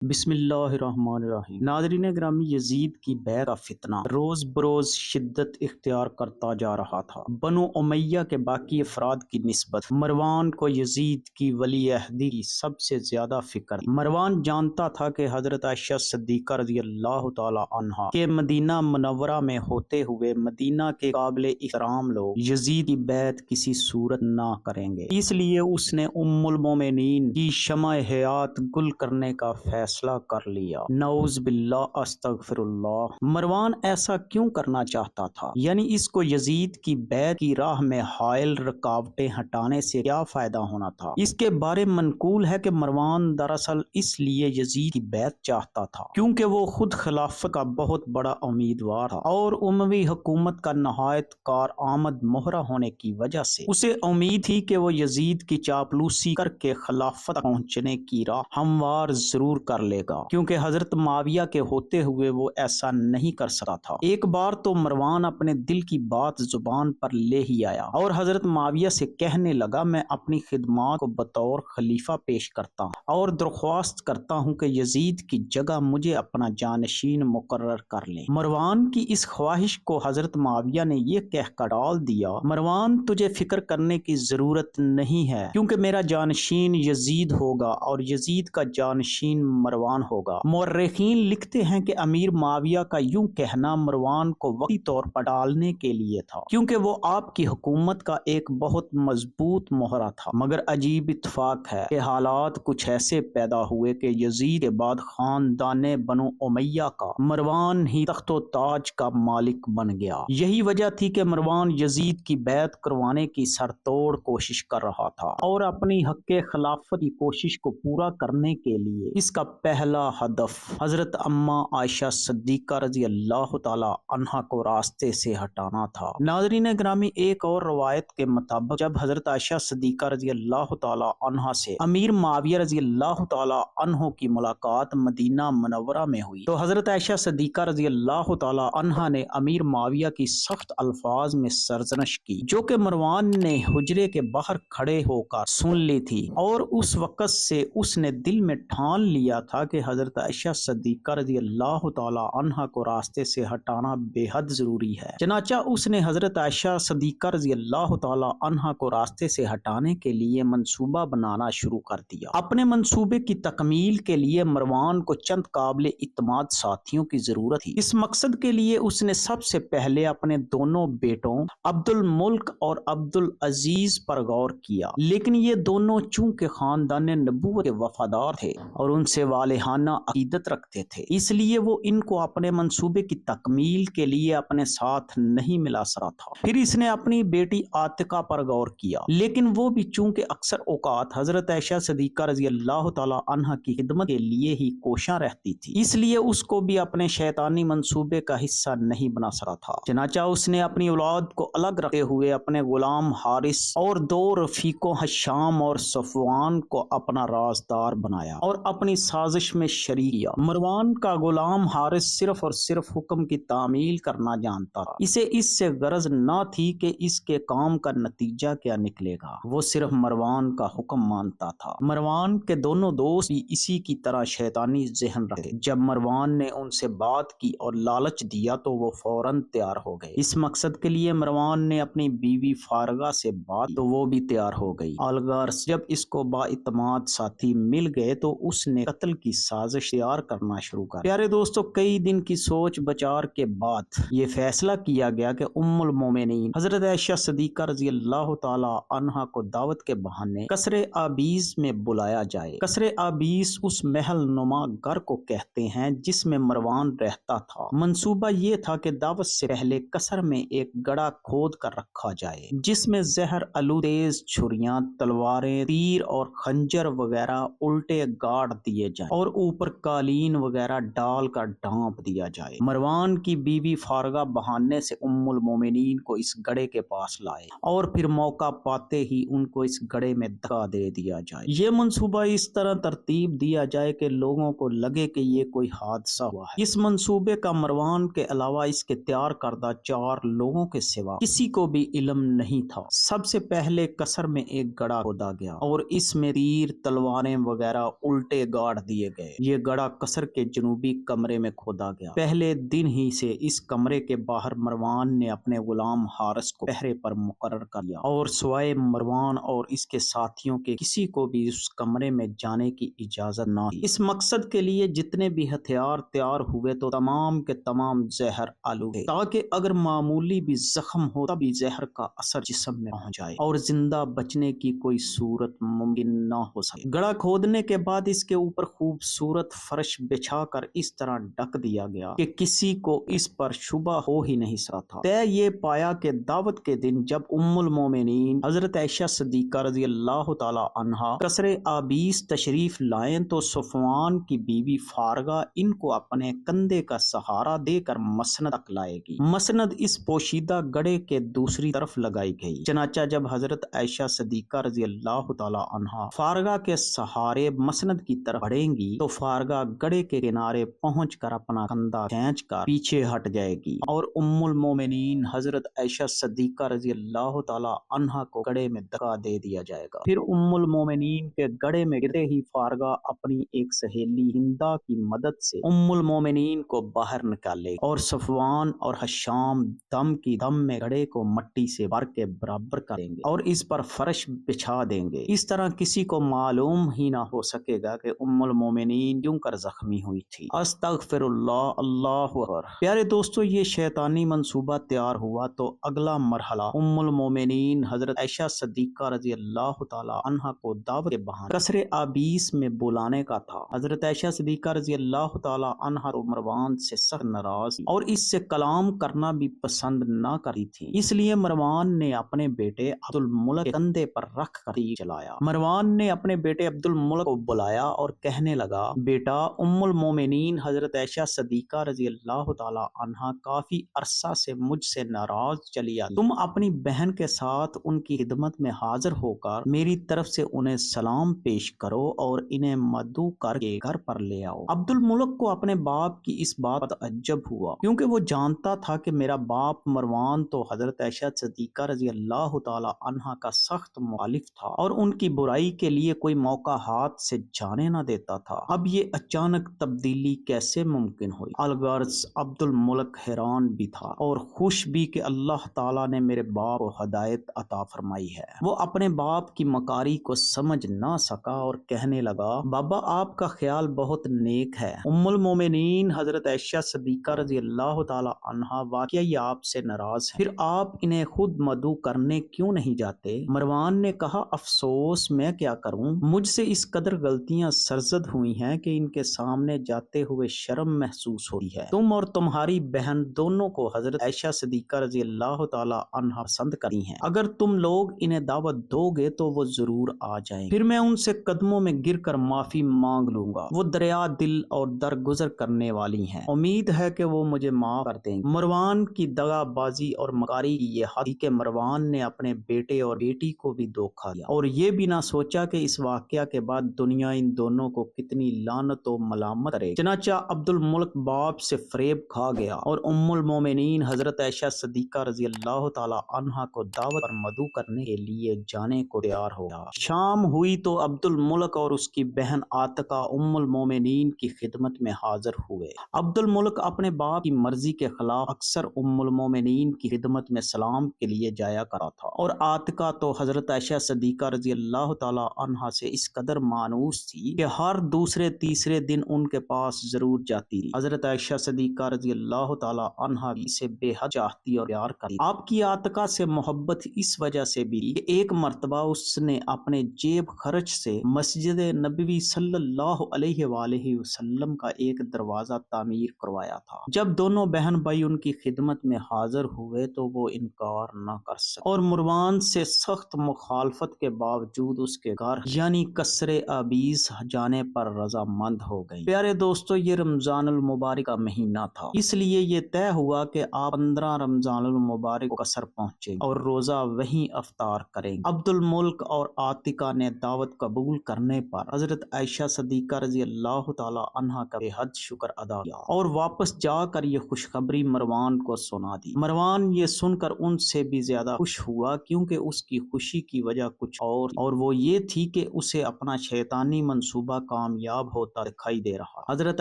بسم اللہ الرحمن الرحیم۔ ناظرین گرامی، یزید کی بیعت کا فتنہ روز بروز شدت اختیار کرتا جا رہا تھا۔ بنو امیہ کے باقی افراد کی نسبت مروان کو یزید کی ولی عہدی کی سب سے زیادہ فکر تھی۔ مروان جانتا تھا کہ حضرت عائشہ صدیقہ رضی اللہ تعالی عنہا کے مدینہ منورہ میں ہوتے ہوئے مدینہ کے قابل احترام لوگ یزید کی بیعت کسی صورت نہ کریں گے، اس لیے اس نے ام المومنین کی شمع حیات گل کرنے کا فیصلہ کر لیا۔ نعوذ باللہ، استغفر اللہ۔ مروان ایسا کیوں کرنا چاہتا تھا؟ یعنی اس کو یزید کی بیعت کی راہ میں حائل رکاوٹیں ہٹانے سے کیا فائدہ ہونا تھا؟ اس کے بارے منقول ہے کہ مروان دراصل اس لیے یزید کی بیعت چاہتا تھا کیونکہ وہ خود خلافت کا بہت بڑا امیدوار تھا اور اموی حکومت کا نہایت کارآمد مہرہ ہونے کی وجہ سے اسے امید تھی کہ وہ یزید کی چاپلوسی کر کے خلافت تک پہنچنے کی راہ ہموار ضرور کر لے گا، کیونکہ حضرت معاویہ کے ہوتے ہوئے وہ ایسا نہیں کر سکتا تھا۔ ایک بار تو مروان اپنے دل کی بات زبان پر لے ہی آیا اور حضرت معاویہ سے کہنے لگا، میں اپنی خدمات کو بطور خلیفہ پیش کرتا ہوں اور درخواست کرتا ہوں کہ یزید کی جگہ مجھے اپنا جانشین مقرر کر لیں۔ مروان کی اس خواہش کو حضرت معاویہ نے یہ کہہ کر ٹال دیا، مروان تجھے فکر کرنے کی ضرورت نہیں ہے، کیونکہ میرا جانشین یزید ہوگا اور یزید کا جانشین مروان ہوگا۔ مورخین لکھتے ہیں کہ امیر معاویہ کا یوں کہنا مروان کو وقتی طور پر ٹالنے کے لیے تھا، کیونکہ وہ آپ کی حکومت کا ایک بہت مضبوط مہرہ تھا۔ مگر عجیب اتفاق ہے کہ حالات کچھ ایسے پیدا ہوئے کہ یزید کے بعد خاندان بنو امیہ کا مروان ہی تخت و تاج کا مالک بن گیا۔ یہی وجہ تھی کہ مروان یزید کی بیعت کروانے کی سر توڑ کوشش کر رہا تھا اور اپنی حق خلافت کی کوشش کو پورا کرنے کے لیے اس کا پہلا ہدف حضرت اماں عائشہ صدیقہ رضی اللہ تعالی عنہا کو راستے سے ہٹانا تھا۔ ناظرین گرامی، ایک اور روایت کے مطابق جب حضرت عائشہ صدیقہ رضی اللہ تعالی عنہا سے امیر معاویہ رضی اللہ تعالی عنہ کی ملاقات مدینہ منورہ میں ہوئی تو حضرت عائشہ صدیقہ رضی اللہ تعالی عنہا نے امیر معاویہ کی سخت الفاظ میں سرزنش کی، جو کہ مروان نے حجرے کے باہر کھڑے ہو کر سن لی تھی، اور اس وقت سے اس نے دل میں ٹھان لیا تھا کہ حضرت عائشہ صدیقہ رضی اللہ تعالی عنہا کو راستے سے ہٹانا بے حد ضروری ہے۔ چنانچہ اس نے حضرت عائشہ صدیقہ رضی اللہ تعالی عنہا کو راستے سے ہٹانے کے لیے منصوبہ بنانا شروع کر دیا۔ اپنے منصوبے کی تکمیل کے لیے مروان کو چند قابل اعتماد ساتھیوں کی ضرورت تھی۔ اس مقصد کے لیے اس نے سب سے پہلے اپنے دونوں بیٹوں عبد الملک اور عبد العزیز پر غور کیا، لیکن یہ دونوں چونکہ خاندان نبوت کے وفادار تھے اور ان سے والہانہ عقیدت رکھتے تھے، اس لیے وہ ان کو اپنے منصوبے کی تکمیل کے لیے اپنے ساتھ نہیں ملا سکا تھا۔ پھر اس نے اپنی بیٹی عاتقہ پر غور کیا، لیکن وہ بھی چونکہ اکثر اوقات حضرت عائشہ صدیقہ رضی اللہ تعالی عنہا کی خدمت کے لیے ہی کوشاں رہتی تھی، اس لیے اس کو بھی اپنے شیطانی منصوبے کا حصہ نہیں بنا سکا تھا۔ چنانچہ اس نے اپنی اولاد کو الگ رکھتے ہوئے اپنے غلام حارث اور دو رفیقوں ہشام اور صفوان کو اپنا رازدار بنایا اور اپنی سازش میں شریک کیا۔ مروان کا غلام حارث صرف اور صرف حکم کی تعمیل کرنا جانتا تھا، اسے اس سے غرض نہ تھی کہ اس کے کام کا نتیجہ کیا نکلے گا، وہ صرف مروان کا حکم مانتا تھا۔ مروان کے دونوں دوست بھی اسی کی طرح شیطانی ذہن رکھتے۔ جب مروان نے ان سے بات کی اور لالچ دیا تو وہ فوراً تیار ہو گئے۔ اس مقصد کے لیے مروان نے اپنی بیوی فارغہ سے بات تو وہ بھی تیار ہو گئی۔ الغرض جب اس کو با اعتماد ساتھی مل گئے تو اس نے قتل کی سازش تیار کرنا شروع کر۔ پیارے دوستو، کئی دن کی سوچ بچار کے بعد یہ فیصلہ کیا گیا کہ ام المومنین حضرت عائشہ صدیقہ رضی اللہ تعالی عنہا کو دعوت کے بہانے قصر آبیز میں بلایا جائے۔ قصر آبیز اس محل نما گھر کو کہتے ہیں جس میں مروان رہتا تھا۔ منصوبہ یہ تھا کہ دعوت سے پہلے قصر میں ایک گڑھا کھود کر رکھا جائے جس میں زہر آلود تیز چھریاں، تلواریں، تیر اور خنجر وغیرہ الٹے گاڑ دیے جائیں اور اوپر قالین وغیرہ ڈال کر ڈھانپ دیا جائے۔ مروان کی بیوی فارغہ بہانے سے ام المومنین کو اس گڑھے کے پاس لائے اور پھر موقع پاتے ہی ان کو اس گڑھے میں دھکا دے دیا جائے۔ یہ منصوبہ اس طرح ترتیب دیا جائے کہ لوگوں کو لگے کہ یہ کوئی حادثہ ہوا ہے۔ اس منصوبے کا مروان کے علاوہ اس کے تیار کردہ 4 لوگوں کے سوا کسی کو بھی علم نہیں تھا۔ سب سے پہلے قصر میں ایک گڑھا کھودا گیا اور اس میں تیر، تلواریں وغیرہ الٹے گاڑ دیے گئے۔ یہ گڑھا قصر کے جنوبی کمرے میں کھودا گیا۔ پہلے دن ہی سے اس کمرے کے باہر مروان نے اپنے غلام حارث کو پہرے پر مقرر کر دیا اور سوائے مروان اور اس کے ساتھیوں کے کسی کو بھی اس کمرے میں جانے کی اجازت نہ دی۔ اس مقصد کے لیے جتنے بھی ہتھیار تیار ہوئے تو تمام کے تمام زہر آلود تھے، تاکہ اگر معمولی بھی زخم ہو تبھی زہر کا اثر جسم میں پہنچ جائے اور زندہ بچنے کی کوئی صورت ممکن نہ ہو سکے۔ گڑھا کھودنے کے بعد اس کے اوپر خوبصورت فرش بچھا کر اس طرح ڈھک دیا گیا کہ کسی کو اس پر شبہ ہو ہی نہیں سکتا تھا۔ طے یہ پایا کہ دعوت کے دن جب ام المومنین حضرت عائشہ صدیقہ رضی اللہ تعالی عنہا قصر آبیس تشریف لائیں تو صفوان کی بیوی فارغہ ان کو اپنے کندھے کا سہارا دے کر مسند تک لائے گی۔ مسند اس پوشیدہ گڑھے کے دوسری طرف لگائی گئی۔ چنانچہ جب حضرت عائشہ صدیقہ رضی اللہ تعالی عنہا فارغہ کے سہارے مسند کی طرف بڑھیں گی تو فارغہ گڑھے کے کنارے پہنچ کر اپنا کندھا کھینچ کر پیچھے ہٹ جائے گی اور ام المومنین حضرت عائشہ صدیقہ رضی اللہ تعالی عنہا کو گڑھے میں دھکا دے دیا جائے گا۔ پھر ام المومنین کے گڑھے میں گرتے ہی فارغہ اپنی ایک سہیلی ہندا کی مدد سے ام المومنین کو باہر نکالے اور صفوان اور حشام دم کی دم میں گڑھے کو مٹی سے بھر کے برابر کریں گے اور اس پر فرش بچھا دیں گے۔ اس طرح کسی کو معلوم ہی نہ ہو سکے گا کہ ام المومنین کیوں کر زخمی ہوئی تھی۔ استغفر اللہ، اللہ اکبر۔ پیارے دوستو، یہ شیطانی منصوبہ تیار ہوا تو اگلا مرحلہ ام المومنین حضرت عائشہ صدیقہ رضی اللہ تعالی عنہا کو دعوت کے بہانے قصر آبیس میں بلانے کا تھا۔ حضرت عائشہ صدیقہ رضی اللہ تعالی عنہا تو مروان سے سخت ناراض تھی اور اس سے کلام کرنا بھی پسند نہ کرتی تھی، اس لیے مروان نے اپنے بیٹے عبد الملک کے کندھے پر رکھ کر تیر چلایا۔ مروان نے اپنے بیٹے عبد الملک کو بلایا اور کہنے لگا، بیٹا، ام المومنین حضرت عائشہ صدیقہ رضی اللہ تعالی عنہا کافی عرصہ سے مجھ سے ناراض چلی آتی، تم اپنی بہن کے ساتھ ان کی خدمت میں حاضر ہو کر میری طرف سے انہیں سلام پیش کرو اور انہیں مدعو کر کے گھر پر لے آؤ۔ عبد الملک کو اپنے باپ کی اس بات پر تعجب ہوا، کیونکہ وہ جانتا تھا کہ میرا باپ مروان تو حضرت عائشہ صدیقہ رضی اللہ تعالی عنہا کا سخت مخالف تھا اور ان کی برائی کے لیے کوئی موقع ہاتھ سے جانے نہ دیتا تھا۔ اب یہ اچانک تبدیلی کیسے ممکن ہوئی؟ الغرض عبد الملک حیران بھی تھا اور خوش بھی کہ اللہ تعالیٰ نے میرے باپ کو ہدایت عطا فرمائی ہے۔ وہ اپنے باپ کی مکاری کو سمجھ نہ سکا اور کہنے لگا، بابا، آپ کا خیال بہت نیک ہے، ام المومنین حضرت عائشہ صدیقہ رضی اللہ تعالی عنہا واقعی آپ سے ناراض ہیں، پھر آپ انہیں خود مدعو کرنے کیوں نہیں جاتے؟ مروان نے کہا، افسوس، میں کیا کروں، مجھ سے اس قدر غلطیاں سرزد ہوئی ہیں کہ ان کے سامنے جاتے ہوئے شرم محسوس ہوتی ہے۔ تم اور تمہاری بہن دونوں کو حضرت عائشہ صدیقہ رضی اللہ تعالی عنہا پسند کرتی ہیں، اگر تم لوگ انہیں دعوت دو گے تو وہ ضرور آ جائیں، پھر میں ان سے قدموں میں گر کر معافی مانگ لوں گا۔ وہ دریا دل اور درگزر کرنے والی ہیں، امید ہے کہ وہ مجھے معاف کر دیں گے۔ مروان کی دغا بازی اور مکاری کی یہ حد تھی کہ مروان نے اپنے بیٹے اور بیٹی کو بھی دھوکا دیا اور یہ بھی نہ سوچا کہ اس واقعہ کے بعد دنیا ان دونوں کو کتنی لعنت و ملامت کرے۔ چنانچہ عبد الملک باپ سے فریب کھا گیا اور ام المومنین حضرت عائشہ صدیقہ رضی اللہ تعالی عنہا کو دعوت پر مدعو کرنے کے لیے جانے کو تیار ہو گیا۔ شام ہوئی تو عبد الملک اور اس کی بہن عاتقہ ام المومنین کی خدمت میں حاضر ہوئے۔ عبد الملک اپنے باپ کی مرضی کے خلاف اکثر ام المومنین کی خدمت میں سلام کے لیے جایا کرا تھا اور عاتقہ تو حضرت عائشہ صدیقہ رضی اللہ تعالی عنہا سے اس قدر مانوس تھی کہ ہر دوسرے تیسرے دن ان کے پاس ضرور جاتی تھی۔ حضرت عائشہ صدیقہ رضی اللہ تعالی عنہا بھی اسے بے حد چاہتی اور پیار کرتی۔ آپ کی عاتقہ سے محبت اس وجہ سے بھی کہ ایک مرتبہ اس نے اپنے جیب خرچ سے مسجد نبوی صلی اللہ علیہ وآلہ وسلم کا ایک دروازہ تعمیر کروایا تھا۔ جب دونوں بہن بھائی ان کی خدمت میں حاضر ہوئے تو وہ انکار نہ کر سکے اور مروان سے سخت مخالفت کے باوجود اس کے گھر یعنی قصر آبیس جانے پر رضامند ہو گئی۔ پیارے دوستو، یہ رمضان المبارک کا مہینہ تھا، اس لیے یہ طے ہوا کہ آپ 15 رمضان المبارک کو قصر پہنچیں اور روزہ وہیں افطار کریں گے۔ عبد الملک اور عاتقہ نے دعوت قبول کرنے پر حضرت عائشہ صدیقہ رضی اللہ تعالی عنہا کا بے حد شکر ادا کیا اور واپس جا کر یہ خوشخبری مروان کو سنا دی۔ مروان یہ سن کر ان سے بھی زیادہ خوش ہوا، کیونکہ اس کی خوشی کی وجہ کچھ اور وہ یہ تھی کہ اسے اپنا شیطانی منصوبہ کام کامیاب ہوتا دکھائی دے رہا۔ حضرت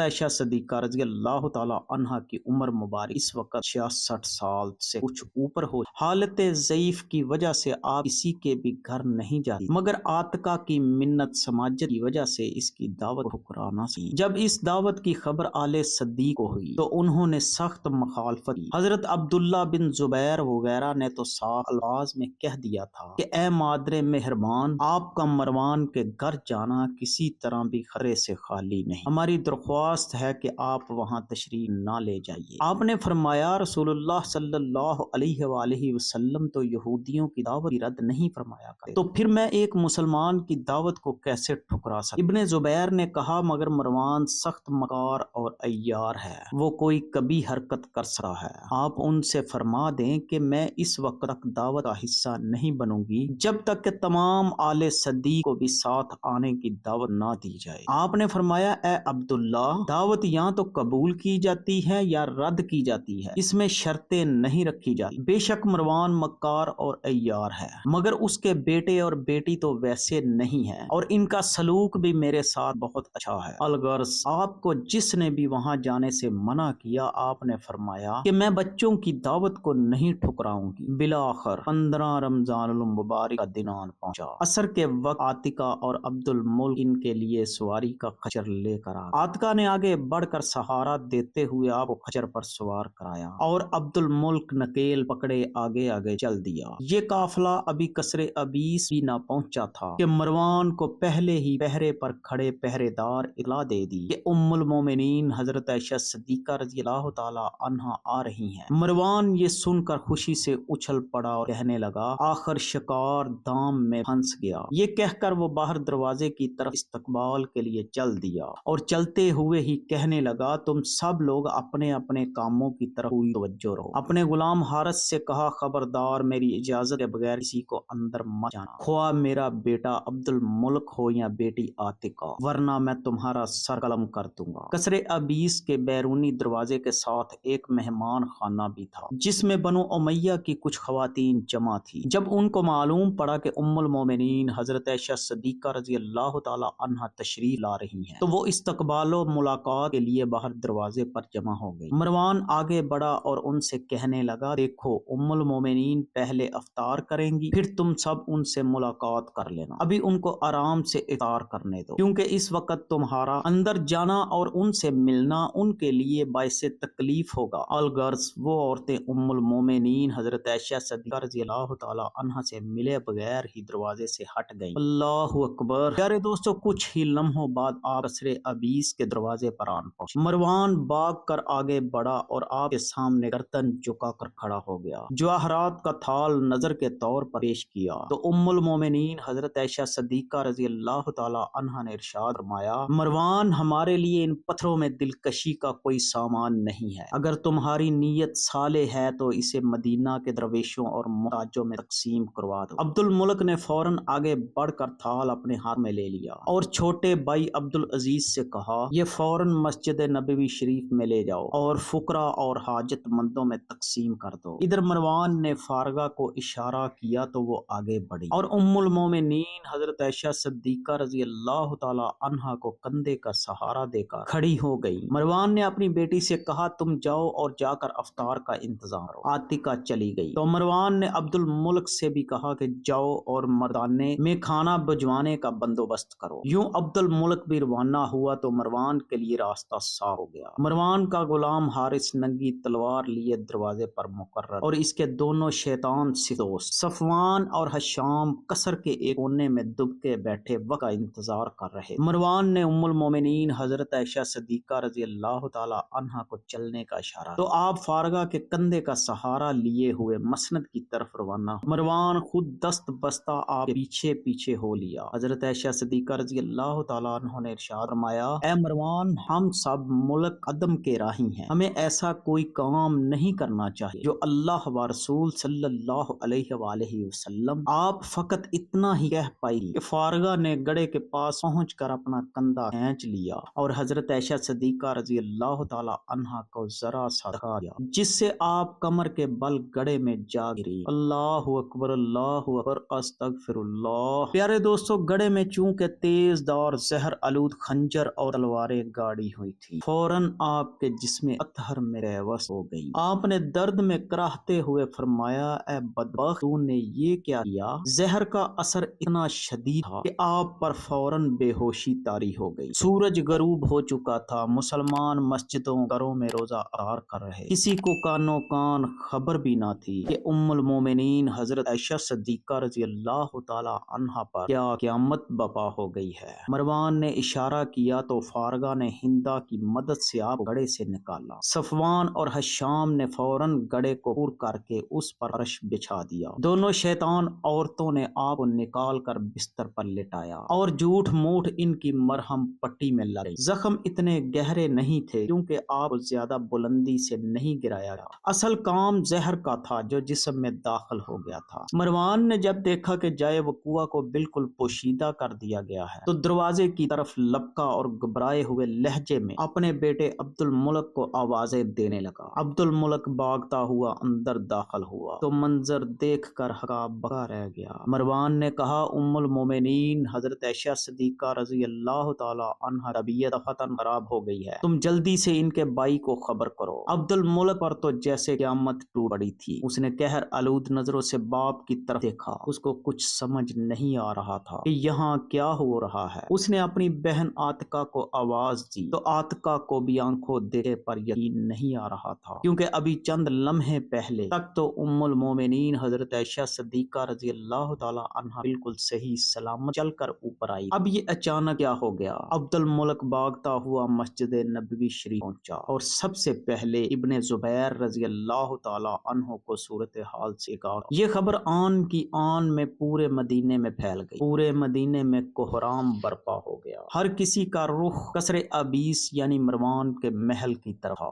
عائشہ صدیقہ رضی اللہ تعالی عنہا کی عمر مبارک اس وقت 66 سال سے کچھ اوپر ہو، حالت ضعیف کی وجہ سے آپ کسی کے بھی گھر نہیں جاتی، مگر عاتقہ کی منت سماجت کی وجہ سے اس کی دعوت ٹھکرانا سی۔ جب اس دعوت کی خبر آل صدیق کو ہوئی تو انہوں نے سخت مخالفت کی۔ حضرت عبداللہ بن زبیر وغیرہ نے تو صاف الفاظ میں کہہ دیا تھا کہ اے مادر مہربان، آپ کا مروان کے گھر جانا کسی طرح بھی خطرے سے خالی نہیں، ہماری درخواست ہے کہ آپ وہاں تشریف نہ لے جائیے۔ آپ نے فرمایا رسول اللہ صلی اللہ علیہ وآلہ وسلم تو یہودیوں کی دعوت کی رد نہیں فرمایا کرتے، تو پھر میں ایک مسلمان کی دعوت کو کیسے ٹھکرا سکتا؟ ابن زبیر نے کہا مگر مروان سخت مکار اور عیار ہے، وہ کوئی کبھی حرکت کر سکتا ہے، آپ ان سے فرما دیں کہ میں اس وقت تک دعوت کا حصہ نہیں بنوں گی جب تک کہ تمام آل صدیق کو بھی ساتھ آنے کی دعوت نہ دی جائے۔ آپ نے فرمایا اے عبداللہ، دعوت یا تو قبول کی جاتی ہے یا رد کی جاتی ہے، اس میں شرطیں نہیں رکھی جاتی۔ بے شک مروان مکار اور عیار ہے، مگر اس کے بیٹے اور بیٹی تو ویسے نہیں ہے، اور ان کا سلوک بھی میرے ساتھ بہت اچھا ہے۔ الغرض آپ کو جس نے بھی وہاں جانے سے منع کیا، آپ نے فرمایا کہ میں بچوں کی دعوت کو نہیں ٹھکراؤں گی۔ بالآخر 15 رمضان المبارک کا دن آن پہنچا۔ عصر کے وقت عاتقہ اور عبد الملک ان کے لیے سواری کا خچر لے کر آ گئے۔ عاتقہ نے آگے بڑھ کر سہارا دیتے ہوئے آپ کو خچر پر سوار کرایا اور عبد الملک نکیل پکڑے آگے آگے چل دیا۔ یہ قافلہ ابھی قصر ابیس بھی نہ پہنچا تھا کہ مروان کو پہلے ہی پہرے پر کھڑے پہرے دار اطلاع دے دی کہ ام المومنین حضرت عائشہ صدیقہ رضی اللہ تعالی عنہا آ رہی ہیں۔ مروان یہ سن کر خوشی سے اچھل پڑا اور کہنے لگا آخر شکار دام میں پھنس گیا۔ یہ کہہ کر وہ باہر دروازے کی طرف استقبال کے لیے چل دیا اور چلتے ہوئے ہی کہنے لگا تم سب لوگ اپنے اپنے کاموں کی طرف ہوئی توجہ رہو۔ اپنے غلام حارث سے کہا خبردار میری اجازت کے بغیر کسی کو اندر مت جانا، خواہ میرا بیٹا عبد الملک ہو یا بیٹی عاتقہ، ورنہ میں تمہارا سر قلم کر دوں گا۔ قصر ابیس کے بیرونی دروازے کے ساتھ ایک مہمان خانہ بھی تھا جس میں بنو امیہ کی کچھ خواتین جمع تھی۔ جب ان کو معلوم پڑا کہ ام المومنین حضرت عائشہ صدیقہ رضی اللہ تعالی عنہا تشریف لا رہی ہیں تو وہ استقبال و ملاقات کے لیے باہر دروازے پر جمع ہو گئی۔ مروان آگے بڑھا اور ان سے کہنے لگا دیکھو ام المومنین پہلے افطار کریں گی، پھر تم سب ان سے ملاقات کر لینا، ابھی ان کو آرام سے افطار کرنے دو، کیونکہ اس وقت تمہارا اندر جانا اور ان سے ملنا ان کے لیے باعث تکلیف ہوگا۔ الغرض وہ عورتیں ام المومنین حضرت عائشہ صدیقہ رضی اللہ تعالی عنہا سے ملے بغیر ہی دروازے سے ہٹ گئیں۔ اللہ اکبر۔ پیارے دوستو، کچھ ہی لمحوں بعد آپ قصر ابیس کے دروازے پر آن پہنچے۔ مروان بھاگ کر آگے بڑھا اور آپ کے سامنے گردن جھکا کر کھڑا ہو گیا، جواہرات کا تھال نظر کے طور پر پیش کیا تو ام المومنین حضرت عائشہ صدیقہ رضی اللہ تعالی عنہا نے ارشاد فرمایا مروان ہمارے لیے ان پتھروں میں دلکشی کا کوئی سامان نہیں ہے، اگر تمہاری نیت صالح ہے تو اسے مدینہ کے درویشوں اور محتاجوں میں تقسیم کروا دو۔ عبد الملک نے فوراً آگے بڑھ کر تھال اپنے ہاتھ میں لے لیا اور چھوٹے بھائی عبد العزیز سے کہا یہ فوراً مسجد نبوی شریف میں لے جاؤ اور فقراء اور حاجت مندوں میں تقسیم کر دو۔ ادھر مروان نے فارغہ کو اشارہ کیا تو وہ آگے بڑھی اور ام المومنین حضرت عائشہ صدیقہ رضی اللہ تعالی عنہا کو کندھے کا سہارا دے کر کھڑی ہو گئی۔ مروان نے اپنی بیٹی سے کہا تم جاؤ اور جا کر افطار کا انتظام کرو۔ عاتقہ چلی گئی تو مروان نے عبد الملک سے بھی کہا کہ جاؤ اور مردانے میں کھانا بھجوانے کا بندوبست کرو۔ یوں عبد الملک بھی روانہ ہوا تو مروان کے لیے راستہ صاف ہو گیا۔ مروان کا غلام حارث ننگی تلوار لیے دروازے پر مقرر اور اس کے دونوں شیطان دوست صفوان اور حشام قصر کے ایک کونے میں دب کے بیٹھے وقت کا انتظار کر رہے۔ مروان نے ام المومنین حضرت عائشہ صدیقہ رضی اللہ تعالی عنہا کو چلنے کا اشارہ تو آپ فارغہ کے کندھے کا سہارا لیے ہوئے مسند کی طرف روانہ۔ مروان خود دست بستہ آپ کے پیچھے پیچھے ہو لیا۔ حضرت عائشہ صدیقہ رضی اللہ تعالی عنہ نے ارشاد فرمایا اے مروان ہم سب ملک عدم کے راہی ہیں، ہمیں ایسا کوئی کام نہیں کرنا چاہیے جو اللہ و رسول صلی اللہ علیہ وآلہ وسلم آپ فقط اتنا ہی کہہ پائی کہ فارغہ نے گڑھے کے پاس پہنچ کر اپنا کندھا کھینچ لیا اور حضرت عائشہ صدیقہ رضی اللہ تعالی عنہا کو ذرا سا دھکا دیا جس سے آپ کمر کے بل گڑھے میں جا گری۔ اللہ اکبر، اللہ اکبر، استغفر اللہ۔ پیارے دوستو، گڑھے میں چونکہ تیز دار زہر آلود خنجر اور تلواریں گاڑی ہوئی تھی، فوراً آپ کے جسم اطہر میں پیوست ہو گئی۔ آپ نے درد میں کراہتے ہوئے فرمایا، اے بدبخت، تو نے یہ کیا کیا؟ زہر کا اثر اتنا شدید تھا کہ آپ پر فوراً بے ہوشی طاری ہو گئی۔ سورج غروب ہو چکا تھا، مسلمان مسجدوں گھروں میں روزہ افطار کر رہے، کسی کو کانوں کان خبر بھی نہ تھی کہ ام المومنین حضرت عائشہ صدیقہ رضی اللہ تعالی عنہا پر کیا قیامت برپا ہو گئی ہے۔ مروان نے اشارہ کیا تو فارغہ نے ہندا کی مدد سے آپ گڑھے سے نکالا۔ صفوان اور حشام نے فوراً گڑھے کو پور کر کے اس پر فرش بچھا دیا۔ دونوں شیطان عورتوں نے آپ کو نکال کر بستر پر لٹایا اور جھوٹ موٹ ان کی مرہم پٹی میں لگے۔ زخم اتنے گہرے نہیں تھے کیونکہ آپ کو زیادہ بلندی سے نہیں گرایا گیا، اصل کام زہر کا تھا جو جسم میں داخل ہو گیا تھا۔ مروان نے جب دیکھا کہ جائے وقوع کو بالکل پوشیدہ کر دیا گیا ہے تو دروازے کی طرف لپکا اور گھبرائے ہوئے لہجے میں اپنے بیٹے عبد الملک کو آوازیں دینے لگا۔ عبد الملک بھاگتا ہوا اندر داخل ہوا تو منظر دیکھ کر ہکا بکا رہ گیا۔ مروان نے کہا، ام المومنین حضرت عائشہ صدیقہ رضی اللہ تعالی عنہا طبیعت فتن خراب ہو گئی ہے، تم جلدی سے ان کے بھائی کو خبر کرو۔ عبد الملک پر تو جیسے قیامت ٹوٹ پڑی تھی۔ اس نے قہر آلود نظروں سے باپ کی طرف دیکھا، اس کو کچھ سمجھ نہیں آ رہا تھا کہ یہاں کیا ہو رہا ہے۔ اس نے اپنی بہن عاتکہ کو آواز دی تو عاتکہ کو بھی آنکھوں دیکھے پر یقین نہیں آ رہا تھا، کیونکہ ابھی چند لمحے پہلے تک تو ام المومنین حضرت عائشہ صدیقہ رضی اللہ تعالی عنہا بالکل صحیح سلامت چل کر اوپر آئی، اب یہ اچانک کیا ہو گیا؟ عبد الملک بھاگتا ہوا مسجد نبوی شریف پہنچا اور سب سے پہلے ابن زبیر رضی اللہ تعالی عنہ کو صورتحال سے کہا۔ یہ خبر آن کی آن میں پورے مدینے میں پھیل گئی، پورے مدینے میں کوہرام برپا ہو گیا، ہر کسی کا رخ قصر ابیس یعنی مروان کے محل کی طرف تھا۔